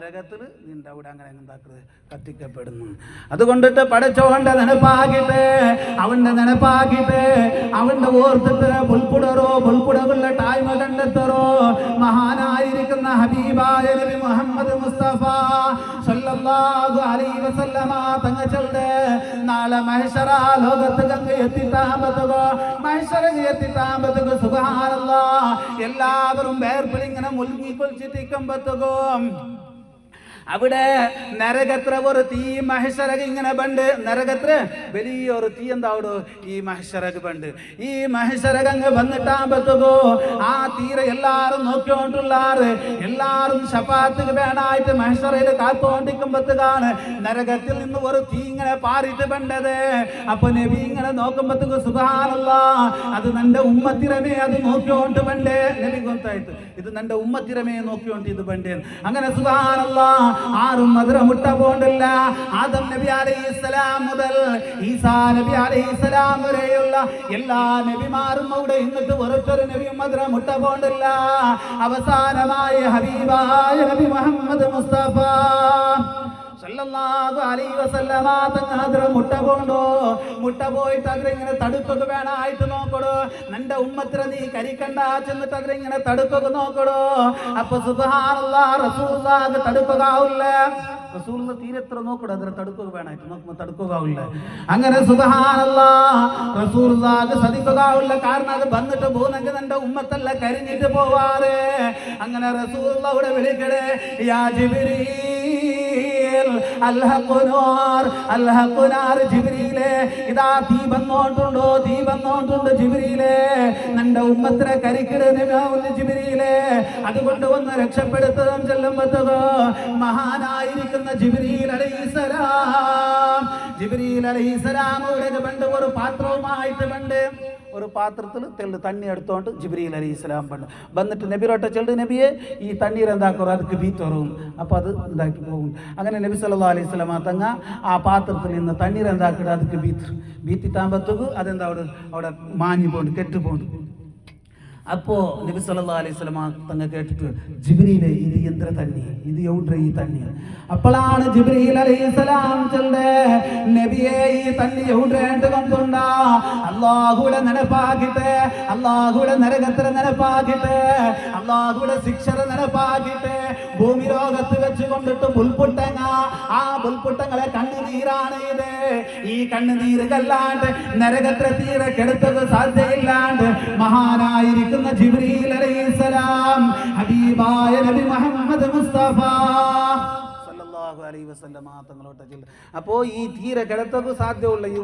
നരകത്തിൽ നിന്റെ അവിടെ അങ്ങനെ എന്താക്കരുത് കത്തിക്കപ്പെടുന്നു. അതുകൊണ്ടിട്ട് പടച്ചോന്റെ നെനപ്പാക്കിട്ട് അവന്റെ ഓർത്തിട്ട് പുൽപ്പുടകളുടെ ടൈമ കണ്ടെത്തറോ മഹാനായിരിക്കുന്ന ഹബീബായ നബി മുഹമ്മദ് മുസ്തഫ സല്ലല്ലാഹു അലൈഹി വസല്ലമ തങ്ങച്ചളുടെ നാളെ മഹ്ശറ ലോകത്ത് ഗംഗ എത്തിത്താമ്പത്തുക സുബ്ഹാനല്ലാഹ് എല്ലാവരും വേർപിളിങ്ങനെ മുൽങ്ങി കൊൽച്ചിട്ടിക്കുമ്പത്തുകയും അവിടെ നരകത്ര ഒരു തീ മഹ്ശറക ഇങ്ങനെ ബണ്ട് നരകത്ര വലിയൊരു തീ എന്താവടോ ഈ മഹ്ശറക ബണ്ട് ഈ മഹ്ശറക അങ്ങ് വന്നിട്ടാകുമ്പോ ആ തീരെ എല്ലാരും നോക്കിക്കൊണ്ടുള്ളാറ് എല്ലാരും ശഫാത്ത് വേണായിട്ട് മഹ്ശറയിൽ കാത്തോണ്ടിക്കുമ്പത്തുകാണ് നരകത്തിൽ നിന്ന് ഒരു തീ ഇങ്ങനെ പാറിട്ട് ബണ്ടത്. അപ്പൊ നബി ഇങ്ങനെ നോക്കുമ്പത്തുക സുബ്ഹാനല്ലാഹ് അത് നിന്റെ ഉമ്മത്തിരമേ അത് നോക്കിക്കൊണ്ട് ബണ്ടേ നബി ഗൊത്തായിട്ട് ഇത് നിന്റെ ഉമ്മത്തിരമേ നോക്കിക്കൊണ്ട് ഇത് ബണ്ടേ അങ്ങനെ സുബ്ഹാനല്ലാഹ് ആരും മധുര മുട്ട പോണ്ടില്ല. ആദം നബി അലൈഹിസ്സലാം മുതൽ ഈസാ നബി അലൈഹിസ്സലാം വരെയുള്ള എല്ലാ നബിമാരും അവിടെ ഇന്നിട്ട് ഒരൊറ്റൊരു നബിയും മധുര മുട്ട പോണ്ടില്ല. അവസാനമായ ഹബീബായ നബി മുഹമ്മദ് മുസ്തഫ സല്ലല്ലാഹു അലൈഹി വസല്ലമ തങ്ങാദ്ര മുട്ട പോയിട്ട് അതിങ്ങനെ തടുക്കുക വേണായിട്ട് നോക്കടോ നിന്റെ ഉമ്മത്തിനെ നീ കരിക്കണ്ട ചെന്നിട്ട് അതിങ്ങനെ തടുക്കുക നോക്കടോ. അപ്പൊ സുബ്ഹാനല്ലാഹ് റസൂലുള്ളാഹ് തടുക്കുകയില്ല. റസൂലുള്ള തീരെത്ര നോക്കടോ അതിനെ തടുക്കുക വേണായിട്ട് നോക്കുമ്പോൾ തടുക്കുകയില്ല. അങ്ങനെ സുബ്ഹാനല്ലാഹ് റസൂലുള്ളാഹ് സദിക്കുകയില്ല. കാരണം അത് വന്നിട്ട് പോകുന്നെങ്കിൽ നിന്റെ ഉമ്മത്തല്ല കരിഞ്ഞിട്ട് പോവാറ്. അങ്ങനെ റസൂലുള്ളാഹുടെ വിളിക്കടേ യാ ജിബ്രീൽ അൽഹഖുനാർ ജിബ്രീലേ ഇതാ തീ വന്നോണ്ടുണ്ട് ജിബ്രീലേ നിന്റെ ഉമ്മത്തിനെ കരിക്കിടുന്ന ജിബ്രീലേ അതുകൊണ്ട് വന്ന് രക്ഷപ്പെടുത്തതും ചെല്ലുമ്പോ മഹാനായിരിക്കുന്ന ജിബ്രീൽ അലൈഹിസ്സലാം പണ്ട് ഒരു പാത്രവുമായിട്ട് പണ്ട് ഒരു പാത്രത്തിൽ തെള്ളു തണ്ണി എടുത്തോണ്ട് ജിബ്രീൽ അലൈഹിസ്സലാം പണ്ട് വന്നിട്ട് നബിരോട്ട ചെല്ലു നബിയെ ഈ തണ്ണീർ എന്താക്കും അതൊക്കെ ബീത്തറും അപ്പോൾ അത് എന്താക്കി പോകും. അങ്ങനെ നബി സല്ലല്ലാഹു അലൈഹി വസല്ലം തങ്ങ ആ പാത്രത്തിൽ നിന്ന് തണ്ണീർ എന്താക്കിട്ട് അതൊക്കെ ബീത്തിട്ടാകുമ്പോഴത്തേക്ക് അതെന്താ അവിടെ മാഞ്ഞു പോണ്ട് കെട്ടു പോണ്ട്. അപ്പോൾ നബി സല്ലല്ലാഹു അലൈഹി വസല്ലം തങ്ങ കേട്ടിട്ട് ജിബ്രീലെ ഇത് എന്ത്ര തണ്ണി ഇത് എവിടെ ഈ തണ്ണി. അപ്പോഴാണ് ജിബ്രീൽ അലൈഹിസ്സലാം ചൊല്ലേ നബിയെ ഈ തണ്ണി എവിടെ കൊണ്ടുണ്ടാ അല്ലാഹുവിനെ നെനപ്പാക്കിട്ട് അല്ലാഹുവിനെ നരകത്തിനെ നെനപ്പാക്കിട്ട് അല്ലാഹുവിനെ ശിക്ഷനെ നെനപ്പാക്കിട്ട് ഭൂമി ലോകത്ത് വെച്ച് കൊണ്ടിട്ട് പുൽപുട്ടങ്ങ ആ പുൽപുട്ടങ്ങളെ കണ്ണുനീരാണ് ഇത്. ഈ കണ്ണുനീരുകല്ലാണ്ട് നരകത്തിലെ തീരെ കെടുത്തത് സാധ്യയില്ലാണ്ട് മഹാനായിരിക്കും ജിബ്രീൽ അലൈഹിസ്സലാം ഹബീബായ നബി മുഹമ്മദ് മുസ്തഫ സല്ലല്ലാഹു അലൈഹി വസല്ലം തങ്ങളോട്ട്. അപ്പോൾ ഈ തീരെ കിടത്തക്ക് സാധ്യമുള്ള ഈ